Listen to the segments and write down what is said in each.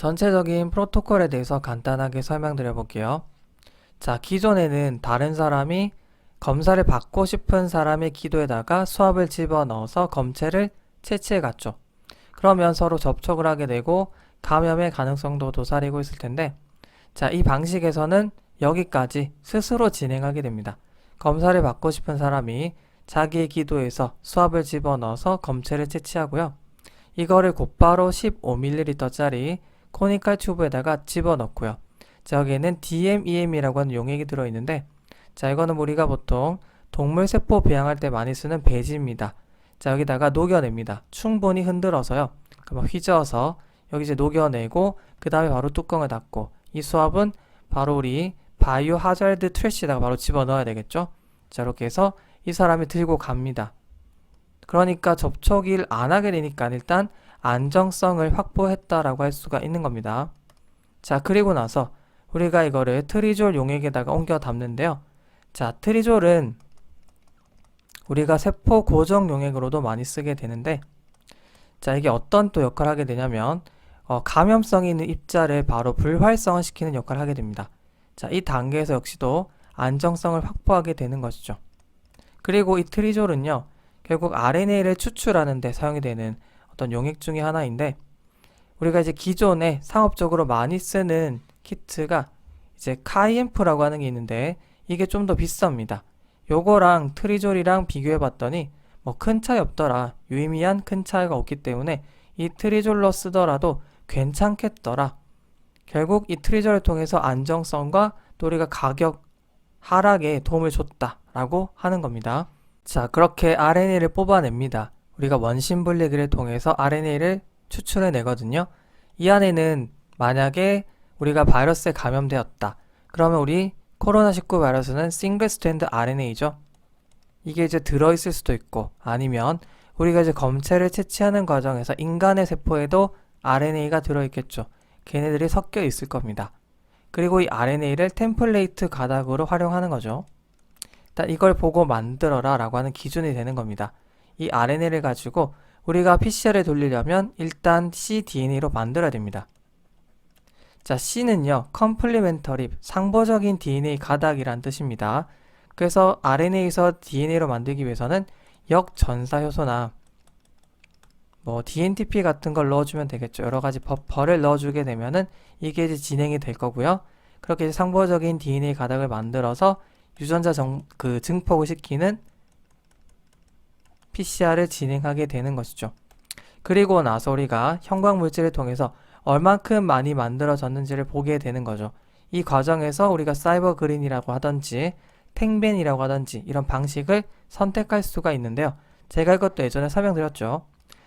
전체적인 프로토콜에 대해서 간단하게 설명드려 볼게요. 자, 기존에는 다른 사람이 검사를 받고 싶은 사람의 기도에다가 수압을 집어넣어서 검체를 채취해 갔죠. 그러면 서로 접촉을 하게 되고 감염의 가능성도 도사리고 있을 텐데, 자, 이 방식에서는 여기까지 스스로 진행하게 됩니다. 검사를 받고 싶은 사람이 자기의 기도에서 수압을 집어넣어서 검체를 채취하고요. 이거를 곧바로 15ml짜리 코니컬 튜브에다가 집어넣고요. 자, 여기에는 DMEM이라고 하는 용액이 들어있는데, 자, 이거는 우리가 보통 동물 세포 배양할 때 많이 쓰는 배지입니다. 자, 여기다가 녹여냅니다. 충분히 흔들어서요. 그럼 휘저어서 여기 이제 녹여내고 그 다음에 바로 뚜껑을 닫고, 이 수압은 바로 우리 바이오 하자드 트래시에다가 바로 집어넣어야 되겠죠. 자, 이렇게 해서 이 사람이 들고 갑니다. 그러니까 접촉을 안 하게 되니까 일단 안정성을 확보했다라고 할 수가 있는 겁니다. 자, 그리고 나서 우리가 이거를 트리졸 용액에다가 옮겨 담는데요. 자, 트리졸은 우리가 세포 고정 용액으로도 많이 쓰게 되는데, 자, 이게 어떤 또 역할을 하게 되냐면 감염성이 있는 입자를 바로 불활성화 시키는 역할을 하게 됩니다. 자, 이 단계에서 역시도 안정성을 확보하게 되는 것이죠. 그리고 이 트리졸은요, 결국 RNA를 추출하는 데 사용이 되는 어떤 용액 중에 하나인데, 우리가 이제 기존에 상업적으로 많이 쓰는 키트가 이제 카이엠프라고 하는 게 있는데, 이게 좀 더 비쌉니다. 요거랑 트리졸이랑 비교해 봤더니 뭐 큰 차이 없더라. 유의미한 큰 차이가 없기 때문에 이 트리졸로 쓰더라도 괜찮겠더라. 결국 이 트리졸을 통해서 안정성과 또 우리가 가격 하락에 도움을 줬다라고 하는 겁니다. 자, 그렇게 RNA를 뽑아냅니다. 우리가 원심 분리기를 통해서 RNA를 추출해 내거든요. 이 안에는 만약에 우리가 바이러스에 감염되었다. 그러면 우리 코로나19 바이러스는 싱글 스트랜드 RNA죠. 이게 이제 들어있을 수도 있고, 아니면 우리가 이제 검체를 채취하는 과정에서 인간의 세포에도 RNA가 들어있겠죠. 걔네들이 섞여 있을 겁니다. 그리고 이 RNA를 템플레이트 가닥으로 활용하는 거죠. 일단 이걸 보고 만들어라 라고 하는 기준이 되는 겁니다. 이 RNA를 가지고 우리가 PCR을 돌리려면 일단 cDNA로 만들어야 됩니다. 자, C는요, 컴플리멘터리, 상보적인 DNA 가닥이란 뜻입니다. 그래서 RNA에서 DNA로 만들기 위해서는 역전사 효소나 뭐 DNTP 같은 걸 넣어주면 되겠죠. 여러 가지 버퍼를 넣어주게 되면은 이게 이제 진행이 될 거고요. 그렇게 이제 상보적인 DNA 가닥을 만들어서 유전자 증폭을 시키는 PCR을 진행하게 되는 것이죠. 그리고 나서 우리가 형광 물질을 통해서 얼만큼 많이 만들어졌는지를 보게 되는 거죠. 이 과정에서 우리가 사이버 그린이라고 하든지 탱벤이라고 하든지 이런 방식을 선택할 수가 있는데요. 제가 이것도 예전에 설명드렸죠.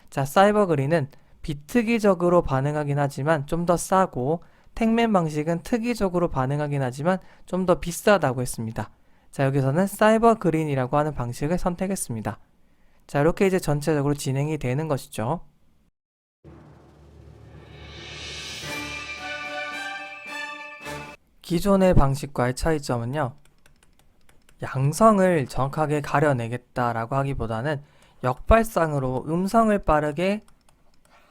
자, 사이버 그린은 비특이적으로 반응하긴 하지만 좀 더 싸고, 탱벤 방식은 특이적으로 반응하긴 하지만 좀 더 비싸다고 했습니다. 자, 여기서는 사이버 그린이라고 하는 방식을 선택했습니다. 자, 이렇게 이제 전체적으로 진행이 되는 것이죠. 기존의 방식과의 차이점은요, 양성을 정확하게 가려내겠다라고 하기보다는 역발상으로 음성을 빠르게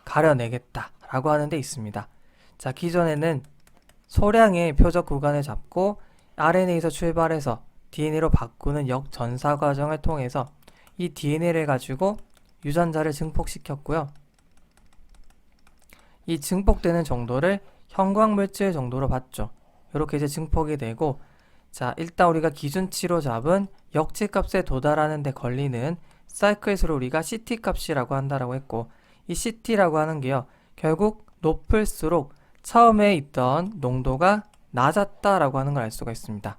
가려내겠다라고 하는 데 있습니다. 자, 기존에는 소량의 표적 구간을 잡고 RNA에서 출발해서 DNA로 바꾸는 역전사 과정을 통해서 이 DNA를 가지고 유전자를 증폭시켰고요. 이 증폭되는 정도를 형광물질 정도로 봤죠. 이렇게 이제 증폭이 되고, 자, 일단 우리가 기준치로 잡은 역치값에 도달하는 데 걸리는 사이클 수를 우리가 CT 값이라고 한다라고 했고, 이 CT라고 하는 게요, 결국 높을수록 처음에 있던 농도가 낮았다라고 하는 걸 알 수가 있습니다.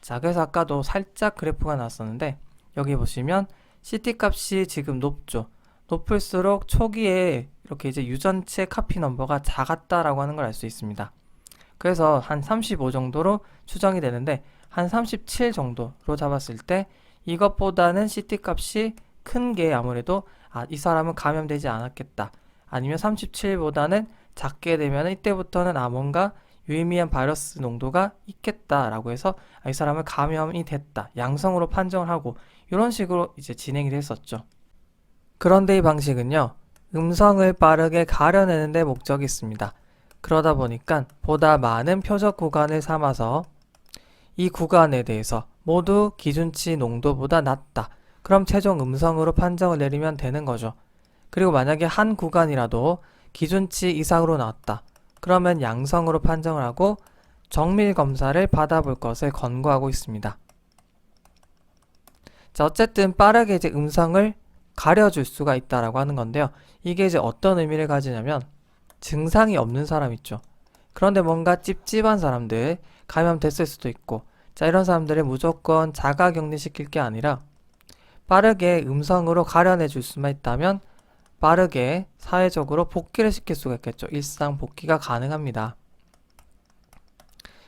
자, 그래서 아까도 살짝 그래프가 나왔었는데, 여기 보시면 CT 값이 지금 높죠. 높을수록 초기에 이렇게 이제 유전체 카피 넘버가 작았다라고 하는 걸 알 수 있습니다. 그래서 한 35 정도로 추정이 되는데, 한 37 정도로 잡았을 때 이것보다는 CT 값이 큰 게 아무래도 이 사람은 감염되지 않았겠다. 아니면 37보다는 작게 되면 이때부터는 뭔가 유의미한 바이러스 농도가 있겠다라고 해서 이 사람은 감염이 됐다, 양성으로 판정을 하고, 이런 식으로 이제 진행이 됐었죠. 그런데 이 방식은요, 음성을 빠르게 가려내는 데 목적이 있습니다. 그러다 보니까 보다 많은 표적 구간을 삼아서 이 구간에 대해서 모두 기준치 농도보다 낮다. 그럼 최종 음성으로 판정을 내리면 되는 거죠. 그리고 만약에 한 구간이라도 기준치 이상으로 나왔다. 그러면 양성으로 판정을 하고 정밀 검사를 받아볼 것을 권고하고 있습니다. 자, 어쨌든 빠르게 이제 음성을 가려줄 수가 있다라고 하는 건데요. 이게 이제 어떤 의미를 가지냐면 증상이 없는 사람 있죠. 그런데 뭔가 찝찝한 사람들, 감염됐을 수도 있고, 자, 이런 사람들을 무조건 자가격리시킬 게 아니라 빠르게 음성으로 가려내 줄 수만 있다면 빠르게 사회적으로 복귀를 시킬 수가 있겠죠. 일상 복귀가 가능합니다.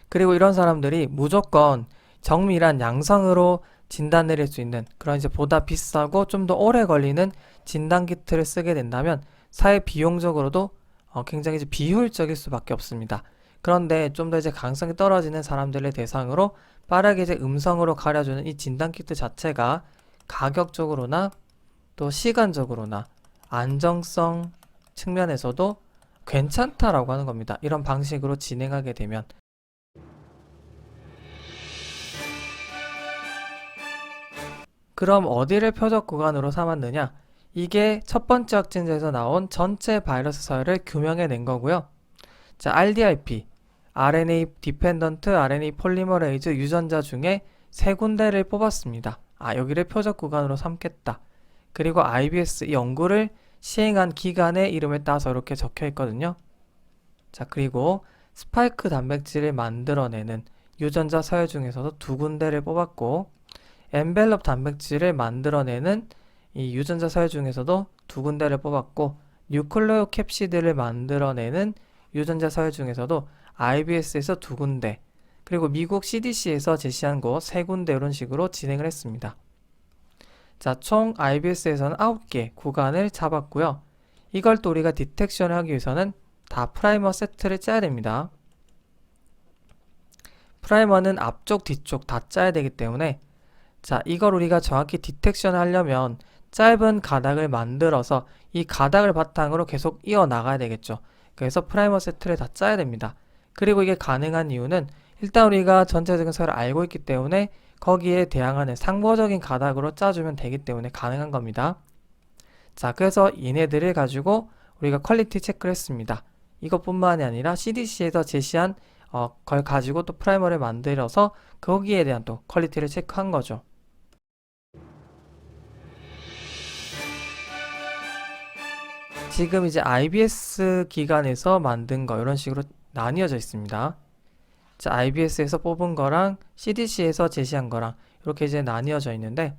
그리고 이런 사람들이 무조건 정밀한 양성으로 진단 내릴 수 있는 그런 이제 보다 비싸고 좀 더 오래 걸리는 진단 키트를 쓰게 된다면 사회 비용적으로도 굉장히 이제 비효율적일 수밖에 없습니다. 그런데 좀 더 이제 가능성이 떨어지는 사람들을 대상으로 빠르게 이제 음성으로 가려주는 이 진단 키트 자체가 가격적으로나 또 시간적으로나 안정성 측면에서도 괜찮다라고 하는 겁니다. 이런 방식으로 진행하게 되면. 그럼 어디를 표적 구간으로 삼았느냐? 이게 첫 번째 확진자에서 나온 전체 바이러스 서열을 규명해낸 거고요. 자, RDRP, RNA 디펜던트 RNA 폴리머레이즈 유전자 중에 세 군데를 뽑았습니다. 여기를 표적 구간으로 삼겠다. 그리고 IBS 이 연구를 시행한 기관의 이름을 따서 이렇게 적혀 있거든요. 자, 그리고 스파이크 단백질을 만들어내는 유전자 서열 중에서도 두 군데를 뽑았고, 엔벨롭 단백질을 만들어내는 이 유전자 서열 중에서도 두 군데를 뽑았고, 뉴클레오 캡시드를 만들어내는 유전자 서열 중에서도 IBS에서 두 군데, 그리고 미국 CDC에서 제시한 곳 세 군데 이런 식으로 진행을 했습니다. 자, 총 IBS에서는 9개 구간을 잡았고요. 이걸 또 우리가 디텍션을 하기 위해서는 다 프라이머 세트를 짜야 됩니다. 프라이머는 앞쪽, 뒤쪽 다 짜야 되기 때문에 자, 이걸 우리가 정확히 디텍션을 하려면 짧은 가닥을 만들어서 이 가닥을 바탕으로 계속 이어나가야 되겠죠. 그래서 프라이머 세트를 다 짜야 됩니다. 그리고 이게 가능한 이유는 일단 우리가 전체적인 서열을 알고 있기 때문에 거기에 대항하는 상보적인 가닥으로 짜주면 되기 때문에 가능한 겁니다. 자, 그래서 얘네들을 가지고 우리가 퀄리티 체크를 했습니다. 이것뿐만이 아니라 CDC에서 제시한 걸 가지고 또 프라이머를 만들어서 거기에 대한 또 퀄리티를 체크한 거죠. 지금 이제 IBS 기관에서 만든 거 이런 식으로 나뉘어져 있습니다. 자, IBS에서 뽑은 거랑 CDC에서 제시한 거랑 이렇게 이제 나뉘어져 있는데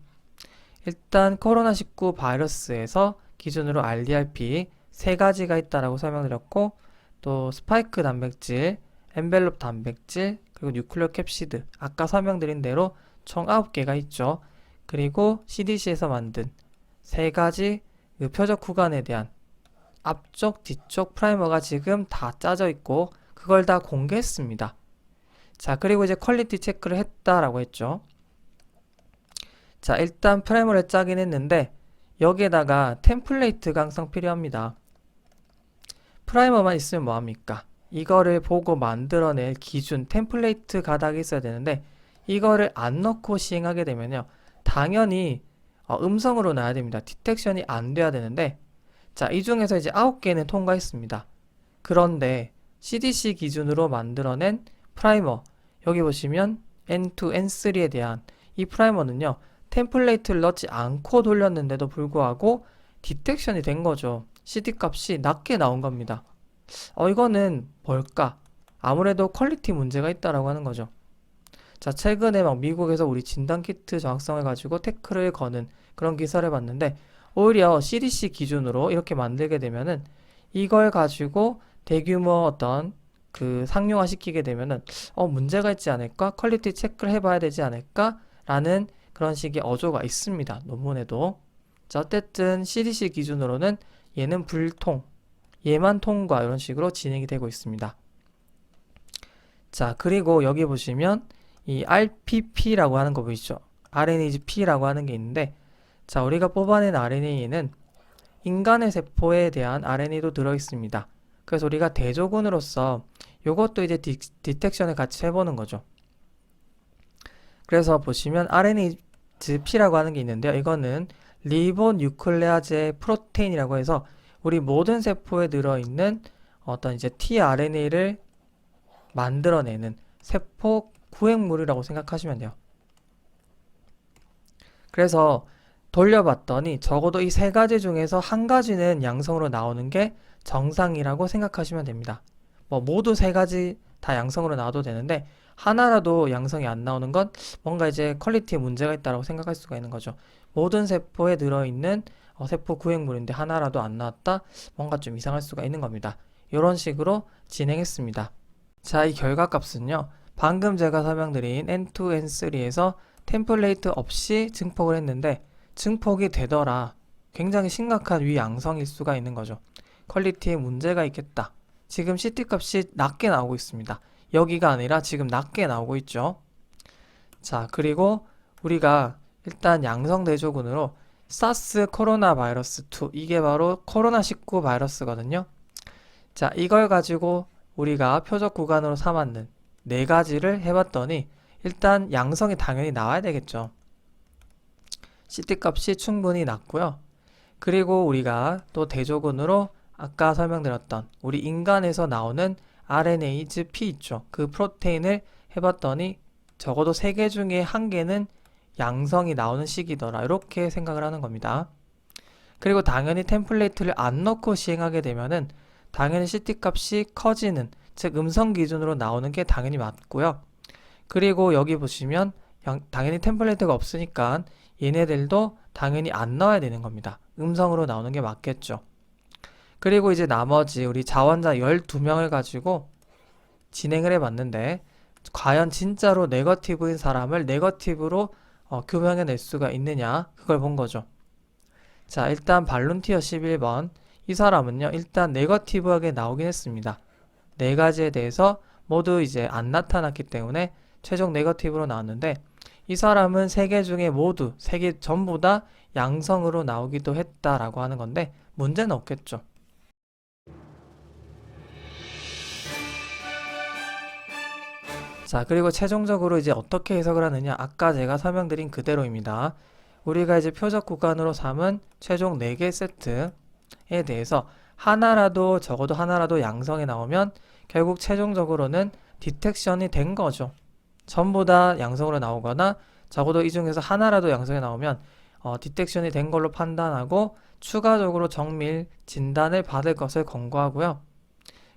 일단 코로나19 바이러스에서 기준으로 RDRP 세 가지가 있다라고 설명드렸고 또 스파이크 단백질, 엔벨롭 단백질, 그리고 뉴클레오 캡시드 아까 설명드린 대로 총 9개가 있죠. 그리고 CDC에서 만든 세 가지 그 표적 구간에 대한 앞쪽, 뒤쪽 프라이머가 지금 다 짜져 있고 그걸 다 공개했습니다. 자, 그리고 이제 퀄리티 체크를 했다라고 했죠. 자, 일단 프라이머를 짜긴 했는데 여기에다가 템플레이트가 항상 필요합니다. 프라이머만 있으면 뭐합니까? 이거를 보고 만들어낼 기준 템플레이트 가닥이 있어야 되는데 이거를 안 넣고 시행하게 되면요 당연히 음성으로 나야 됩니다. 디텍션이 안 돼야 되는데 자, 이 중에서 이제 9개는 통과했습니다. 그런데 CDC 기준으로 만들어낸 프라이머 여기 보시면 N2, N3에 대한 이 프라이머는요 템플레이트를 넣지 않고 돌렸는데도 불구하고 디텍션이 된 거죠. CD 값이 낮게 나온 겁니다. 이거는 뭘까? 아무래도 퀄리티 문제가 있다라고 하는 거죠. 자, 최근에 막 미국에서 우리 진단키트 정확성을 가지고 태클을 거는 그런 기사를 봤는데 오히려 CDC 기준으로 이렇게 만들게 되면은 이걸 가지고 대규모 어떤 그 상용화 시키게 되면은 문제가 있지 않을까? 퀄리티 체크를 해봐야 되지 않을까? 라는 그런 식의 어조가 있습니다. 논문에도. 자, 어쨌든 CDC 기준으로는 얘는 불통, 얘만 통과 이런 식으로 진행이 되고 있습니다. 자, 그리고 여기 보시면 이 RPP라고 하는 거 보이시죠? RNase-P라고 하는 게 있는데 자, 우리가 뽑아낸 RNA에는 인간의 세포에 대한 RNA도 들어있습니다. 그래서 우리가 대조군으로서 요것도 이제 디텍션을 같이 해보는 거죠. 그래서 보시면 RNase-P라고 하는 게 있는데요. 이거는 리본 뉴클레아제 프로테인이라고 해서 우리 모든 세포에 들어있는 어떤 이제 tRNA를 만들어내는 세포 구획물이라고 생각하시면 돼요. 그래서 돌려봤더니 적어도 이 세 가지 중에서 한 가지는 양성으로 나오는 게 정상이라고 생각하시면 됩니다. 뭐 모두 세 가지 다 양성으로 나와도 되는데 하나라도 양성이 안 나오는 건 뭔가 이제 퀄리티에 문제가 있다고 생각할 수가 있는 거죠. 모든 세포에 들어있는 세포 구획물인데 하나라도 안 나왔다? 뭔가 좀 이상할 수가 있는 겁니다. 이런 식으로 진행했습니다. 자, 이 결과값은요. 방금 제가 설명드린 N2, N3에서 템플레이트 없이 증폭을 했는데 증폭이 되더라. 굉장히 심각한 위양성일 수가 있는 거죠. 퀄리티에 문제가 있겠다. 지금 CT 값이 낮게 나오고 있습니다. 여기가 아니라 지금 낮게 나오고 있죠. 자, 그리고 우리가 일단 양성 대조군으로 사스 코로나 바이러스 2, 이게 바로 코로나19 바이러스거든요. 자, 이걸 가지고 우리가 표적 구간으로 삼았는 네 가지를 해봤더니 일단 양성이 당연히 나와야 되겠죠. CT 값이 충분히 낮고요. 그리고 우리가 또 대조군으로 아까 설명드렸던 우리 인간에서 나오는 RNase-P 있죠. 그 프로테인을 해봤더니 적어도 3개 중에 1개는 양성이 나오는 시기더라. 이렇게 생각을 하는 겁니다. 그리고 당연히 템플레이트를 안 넣고 시행하게 되면은 당연히 CT 값이 커지는, 즉 음성 기준으로 나오는 게 당연히 맞고요. 그리고 여기 보시면 당연히 템플레이트가 없으니까 얘네들도 당연히 안 넣어야 되는 겁니다. 음성으로 나오는 게 맞겠죠. 그리고 이제 나머지 우리 자원자 12명을 가지고 진행을 해봤는데 과연 진짜로 네거티브인 사람을 네거티브로 규명해낼 수가 있느냐, 그걸 본 거죠. 자, 일단 발룬티어 11번 이 사람은요 일단 네거티브하게 나오긴 했습니다. 네 가지에 대해서 모두 이제 안 나타났기 때문에 최종 네거티브로 나왔는데 이 사람은 3개 중에 모두 3개 전부 다 양성으로 나오기도 했다라고 하는 건데 문제는 없겠죠. 자, 그리고 최종적으로 이제 어떻게 해석을 하느냐, 아까 제가 설명드린 그대로입니다. 우리가 이제 표적 구간으로 삼은 최종 4개 세트에 대해서 하나라도, 적어도 하나라도 양성이 나오면 결국 최종적으로는 디텍션이 된 거죠. 전부 다 양성으로 나오거나 적어도 이 중에서 하나라도 양성이 나오면 디텍션이 된 걸로 판단하고 추가적으로 정밀 진단을 받을 것을 권고하고요.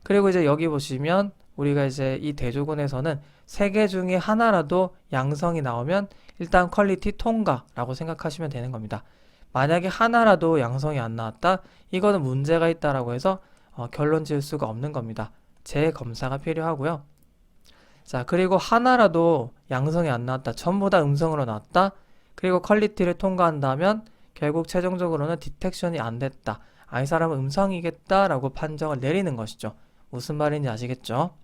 그리고 이제 여기 보시면 우리가 이제 이 대조군에서는 3개 중에 하나라도 양성이 나오면 일단 퀄리티 통과라고 생각하시면 되는 겁니다. 만약에 하나라도 양성이 안 나왔다? 이거는 문제가 있다라고 해서 결론 지을 수가 없는 겁니다. 재검사가 필요하고요. 자, 그리고 하나라도 양성이 안 나왔다, 전부 다 음성으로 나왔다, 그리고 퀄리티를 통과한다면 결국 최종적으로는 디텍션이 안 됐다, 이 사람은 음성이겠다 라고 판정을 내리는 것이죠. 무슨 말인지 아시겠죠?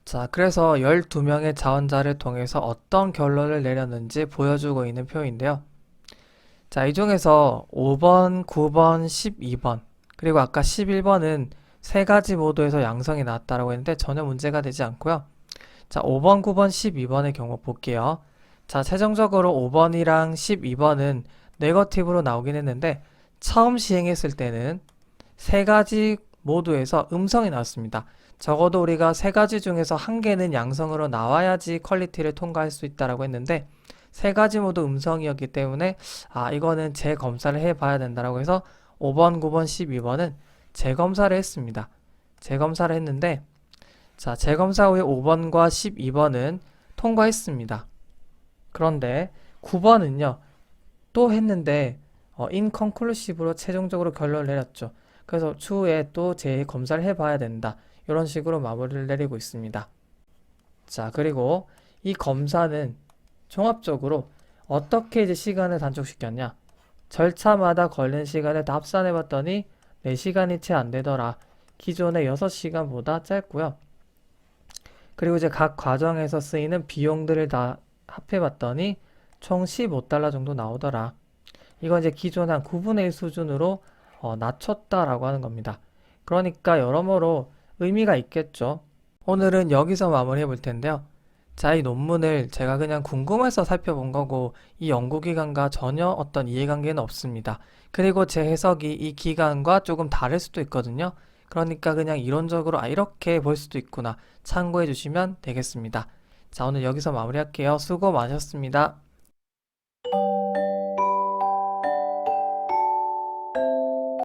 자, 그래서 12명의 자원자를 통해서 어떤 결론을 내렸는지 보여주고 있는 표인데요. 자, 이 중에서 5번, 9번, 12번, 그리고 아까 11번은 3가지 모두에서 양성이 나왔다라고 했는데 전혀 문제가 되지 않고요. 자, 5번, 9번, 12번의 경우 볼게요. 자, 최종적으로 5번이랑 12번은 네거티브로 나오긴 했는데 처음 시행했을 때는 3가지 모두에서 음성이 나왔습니다. 적어도 우리가 3가지 중에서 1개는 양성으로 나와야지 퀄리티를 통과할 수 있다라고 했는데 3가지 모두 음성이었기 때문에 이거는 재검사를 해봐야 된다라고 해서 5번, 9번, 12번은 재검사를 했습니다. 재검사를 했는데 자, 재검사 후에 5번과 12번은 통과했습니다. 그런데 9번은요 또 했는데 inconclusive로 최종적으로 결론을 내렸죠. 그래서 추후에 또 재검사를 해봐야 된다, 이런 식으로 마무리를 내리고 있습니다. 자, 그리고 이 검사는 종합적으로 어떻게 이제 시간을 단축시켰냐, 절차마다 걸리는 시간을 다 합산해 봤더니 4시간이 채 안 되더라. 기존의 6시간보다 짧고요. 그리고 이제 각 과정에서 쓰이는 비용들을 다 합해 봤더니 총 $15 정도 나오더라. 이건 이제 기존 한 9분의 1 수준으로 낮췄다라고 하는 겁니다. 그러니까 여러모로 의미가 있겠죠. 오늘은 여기서 마무리해 볼 텐데요. 자, 이 논문을 제가 그냥 궁금해서 살펴본 거고 이 연구기관과 전혀 어떤 이해관계는 없습니다. 그리고 제 해석이 이 기관과 조금 다를 수도 있거든요. 그러니까 그냥 이론적으로 이렇게 볼 수도 있구나 참고해 주시면 되겠습니다. 자, 오늘 여기서 마무리할게요. 수고 많으셨습니다.